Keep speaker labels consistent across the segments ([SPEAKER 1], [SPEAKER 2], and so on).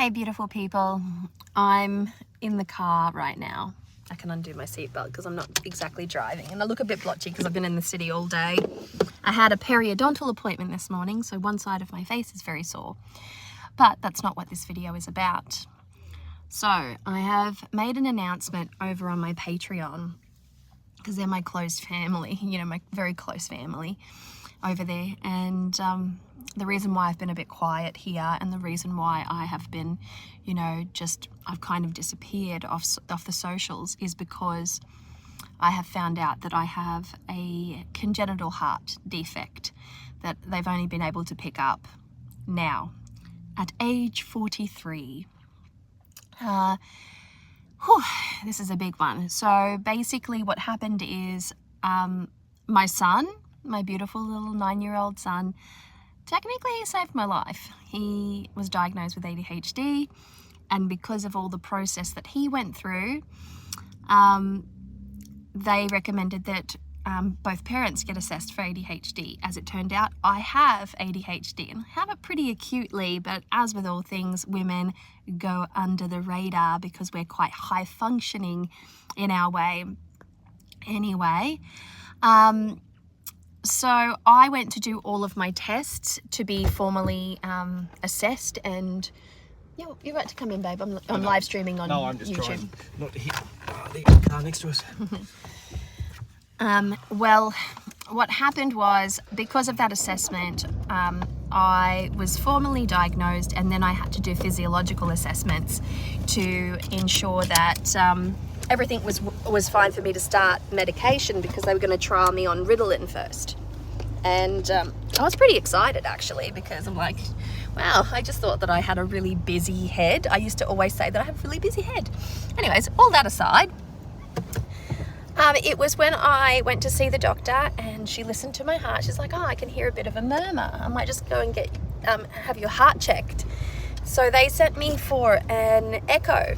[SPEAKER 1] Hey beautiful people, I'm in the car right now. I can undo my seatbelt because I'm not exactly driving and I look a bit blotchy because I've been in the city all day. I had a periodontal appointment this morning, so one side of my face is very sore, but that's not what this video is about. So I have made an announcement over on my Patreon because they're my close family, you know, my very close family over there, and the reason why I've been a bit quiet here and the reason why I have been, you know, I've kind of disappeared off the socials is because I have found out that I have a congenital heart defect that they've only been able to pick up now at age 43. This is a big one. So basically what happened is my son, my beautiful little 9-year-old son, technically he saved my life. He was diagnosed with ADHD, and because of all the process that he went through, they recommended that both parents get assessed for ADHD. As it turned out, I have ADHD and I have it pretty acutely, but as with all things, women go under the radar because we're quite high functioning in our way. Anyway, so I went to do all of my tests to be formally assessed, and you're about to come in, babe. I'm live streaming on YouTube.
[SPEAKER 2] No, I'm just trying not to hit the car next to us.
[SPEAKER 1] Well, what happened was, because of that assessment, I was formally diagnosed, and then I had to do physiological assessments to ensure that everything was fine for me to start medication, because they were going to trial me on Ritalin first. And I was pretty excited actually, because I'm like, wow, I just thought that I had a really busy head. I used to always say that I have a really busy head. Anyways, all that aside, it was when I went to see the doctor and she listened to my heart. She's like, oh, I can hear a bit of a murmur. I might just go and have your heart checked. So they sent me for an echo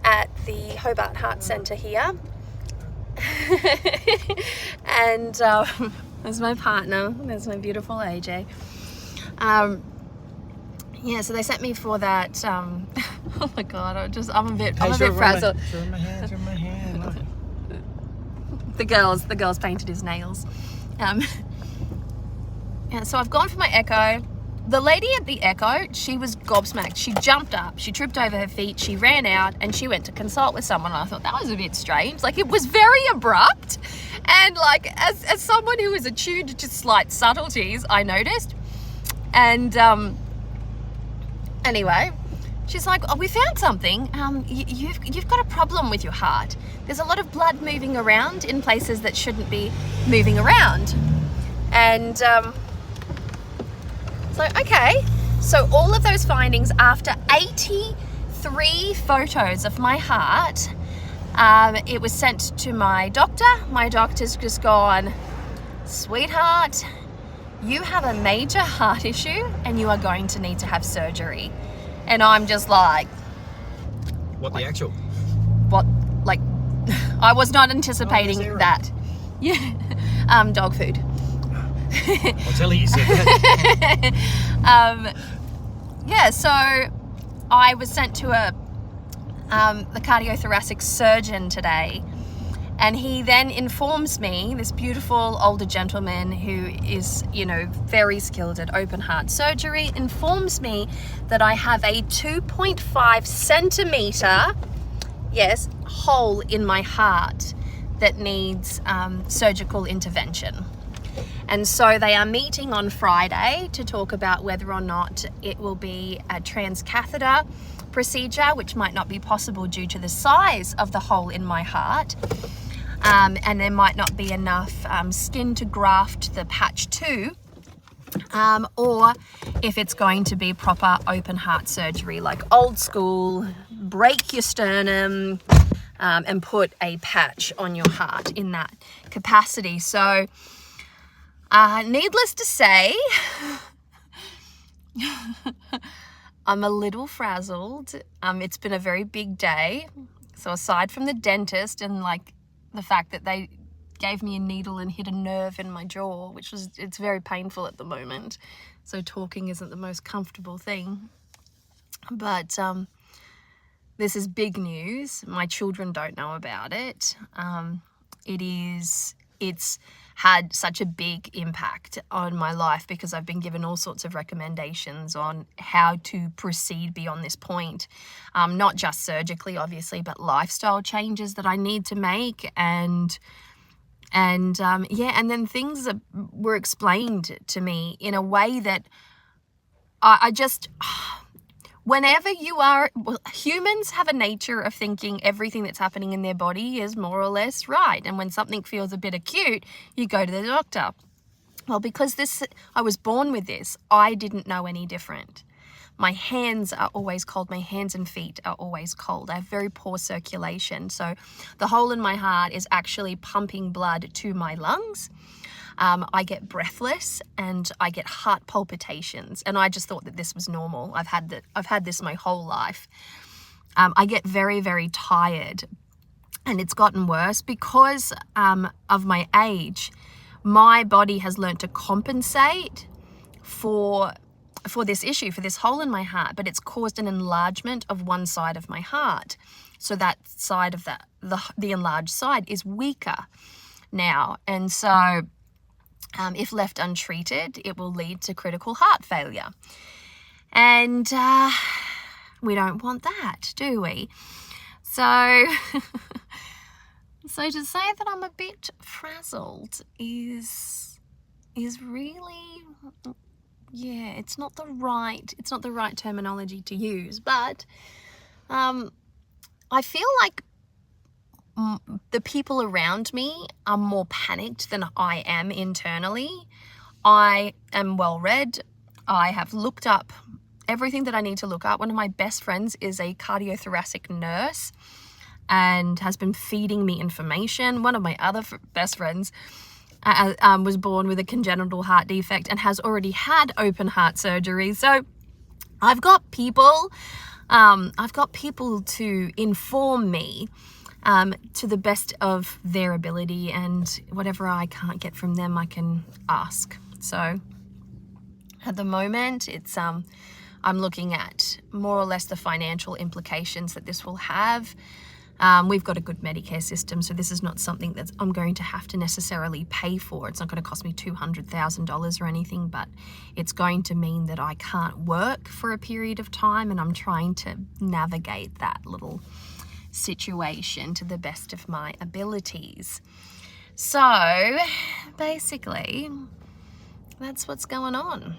[SPEAKER 1] at the Hobart Heart Centre here. And there's my partner, there's my beautiful AJ. Yeah, so they sent me for that. Oh my God, I'm a bit frazzled.
[SPEAKER 2] Show my hand.
[SPEAKER 1] The girls painted his nails. Yeah, so I've gone for my echo. The lady at the echo, she was gobsmacked. She jumped up, she tripped over her feet, she ran out, and she went to consult with someone. And I thought that was a bit strange. Like, it was very abrupt. And like, as someone who is attuned to slight subtleties, I noticed. And anyway, she's like, oh, we found something. You've got a problem with your heart. There's a lot of blood moving around in places that shouldn't be moving around. And so, okay. So all of those findings, after 83 photos of my heart, it was sent to my doctor. My doctor's just gone, sweetheart, you have a major heart issue and you are going to need to have surgery. And I'm just like,
[SPEAKER 2] What, the actual?
[SPEAKER 1] what, like, I was not anticipating that. Yeah, dog food.
[SPEAKER 2] I'll tell you said that.
[SPEAKER 1] Yeah, so I was sent to the cardiothoracic surgeon today, and he then informs me, this beautiful older gentleman who is, you know, very skilled at open heart surgery, informs me that I have a 2.5 centimeter, yes, hole in my heart that needs surgical intervention. And so they are meeting on Friday to talk about whether or not it will be a transcatheter procedure, which might not be possible due to the size of the hole in my heart. And there might not be enough skin to graft the patch to, or if it's going to be proper open heart surgery, like old school, break your sternum and put a patch on your heart in that capacity. So needless to say, I'm a little frazzled. It's been a very big day. So aside from the dentist and like the fact that they gave me a needle and hit a nerve in my jaw, it's very painful at the moment. So talking isn't the most comfortable thing. But this is big news. My children don't know about it. It's had such a big impact on my life because I've been given all sorts of recommendations on how to proceed beyond this point. Not just surgically, obviously, but lifestyle changes that I need to make. And then things that were explained to me in a way that I just... Whenever you are, well, humans have a nature of thinking everything that's happening in their body is more or less right. And when something feels a bit acute, you go to the doctor. Well, because I was born with this, I didn't know any different. My hands are always cold. My hands and feet are always cold. I have very poor circulation. So the hole in my heart is actually pumping blood to my lungs. I get breathless and I get heart palpitations, and I just thought that this was normal. I've had this my whole life. I get very, very tired, and it's gotten worse because of my age. My body has learned to compensate for this issue, for this hole in my heart, but it's caused an enlargement of one side of my heart. So that side of the enlarged side is weaker now, and so if left untreated, it will lead to critical heart failure. And we don't want that, do we? So, so to say that I'm a bit frazzled is really, yeah, it's not the right terminology to use. But I feel like the people around me are more panicked than I am internally. I am well read. I have looked up everything that I need to look up. One of my best friends is a cardiothoracic nurse and has been feeding me information. One of my other best friends was born with a congenital heart defect and has already had open heart surgery. So I've got people to inform me to the best of their ability, and whatever I can't get from them, I can ask. So at the moment, it's I'm looking at more or less the financial implications that this will have. We've got a good Medicare system, so this is not something that I'm going to have to necessarily pay for. It's not going to cost me $200,000 or anything, but it's going to mean that I can't work for a period of time, and I'm trying to navigate that little situation to the best of my abilities. So basically, that's what's going on.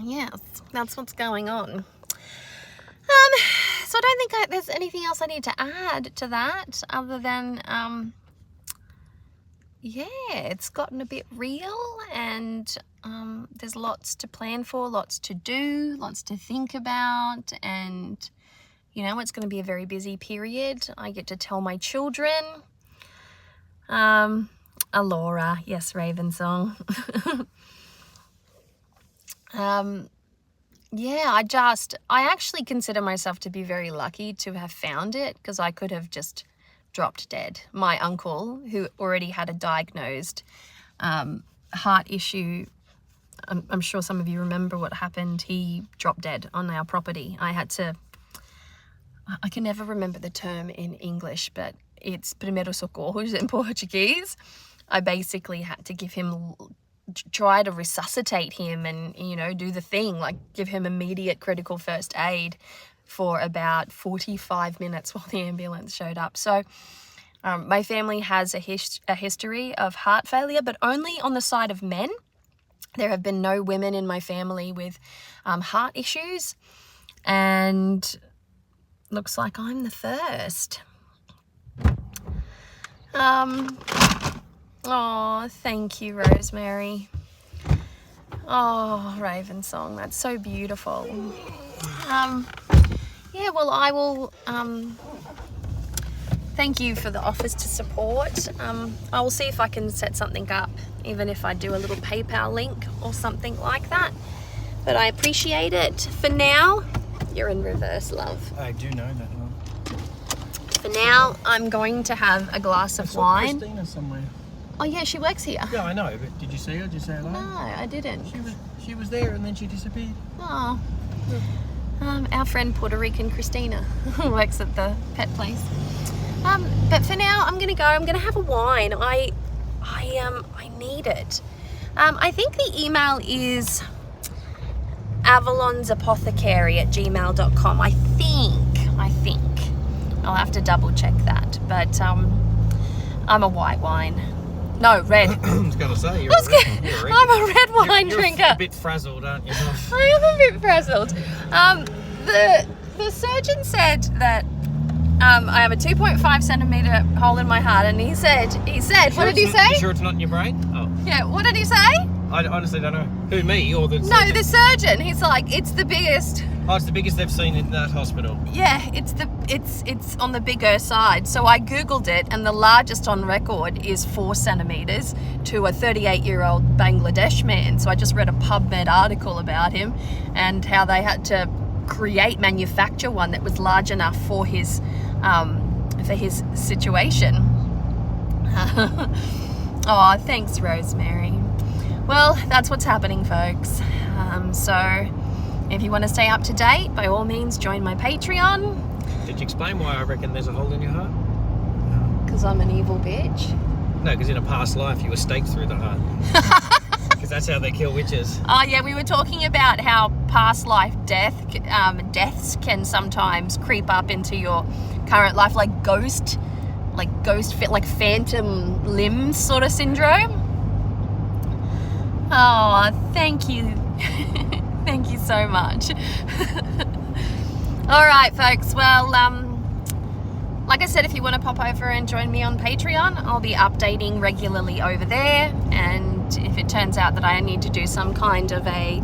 [SPEAKER 1] Yes, that's what's going on. So I don't think there's anything else I need to add to that other than it's gotten a bit real, and there's lots to plan for, lots to do, lots to think about, and you know, it's going to be a very busy period. I get to tell my children. Alora, yes, Raven song. I actually consider myself to be very lucky to have found it, because I could have just dropped dead. My uncle, who already had a diagnosed heart issue, I'm sure some of you remember what happened. He dropped dead on our property. I can never remember the term in English, but it's primeiros socorros in Portuguese. I basically had to try to resuscitate him and, you know, do the thing, like give him immediate critical first aid for about 45 minutes while the ambulance showed up. So my family has a history of heart failure, but only on the side of men. There have been no women in my family with heart issues, and looks like I'm the first. Oh, thank you, Rosemary. Oh, Raven song, that's so beautiful. Well, I will thank you for the offers to support. I will see if I can set something up, even if I do a little PayPal link or something like that. But I appreciate it. For now, you're in reverse, love.
[SPEAKER 2] I do know that one.
[SPEAKER 1] For now, I'm going to have a glass of wine.
[SPEAKER 2] Christina somewhere.
[SPEAKER 1] Oh yeah, she works here.
[SPEAKER 2] Yeah, I know, but did you see her? Did you say hello?
[SPEAKER 1] No, I didn't.
[SPEAKER 2] She was there and then she disappeared.
[SPEAKER 1] Oh. Our friend Puerto Rican Christina who works at the pet place. But for now, I'm gonna go. I'm gonna have a wine. I need it. I think the email is avalonsapothecary@gmail.com. I think. I'll have to double check that. But I'm a white wine. No, red.
[SPEAKER 2] I was going to say, you're
[SPEAKER 1] I'm a red wine drinker.
[SPEAKER 2] You're a bit frazzled, aren't you?
[SPEAKER 1] I am a bit frazzled. The surgeon said that I have a 2.5 centimeter hole in my heart, and he said, what did he say?
[SPEAKER 2] You sure it's not in your brain? Oh.
[SPEAKER 1] Yeah, what did he say?
[SPEAKER 2] I honestly don't know. Who, me or the surgeon?
[SPEAKER 1] No, the surgeon. He's like, it's the biggest.
[SPEAKER 2] Oh, it's the biggest they've seen in that hospital.
[SPEAKER 1] Yeah, it's on the bigger side. So I googled it, and the largest on record is 4 centimeters to a 38-year-old Bangladesh man. So I just read a PubMed article about him and how they had to manufacture one that was large enough for his situation. Oh, thanks, Rosemary. Well, that's what's happening, folks. So if you want to stay up to date, by all means, join my Patreon.
[SPEAKER 2] Did you explain why I reckon there's a hole in your heart?
[SPEAKER 1] Because I'm an evil bitch.
[SPEAKER 2] No, because in a past life you were staked through the heart. Because that's how they kill witches.
[SPEAKER 1] Oh yeah, we were talking about how past life deaths can sometimes creep up into your current life, like phantom limb sort of syndrome. Oh, thank you. Thank you so much. All right, folks. Well, like I said, if you want to pop over and join me on Patreon, I'll be updating regularly over there. And if it turns out that I need to do some kind of a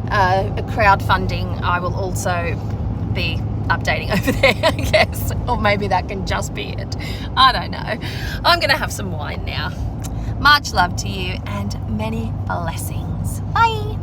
[SPEAKER 1] crowdfunding, I will also be updating over there, I guess. Or maybe that can just be it. I don't know. I'm going to have some wine now. Much love to you and many blessings. Bye.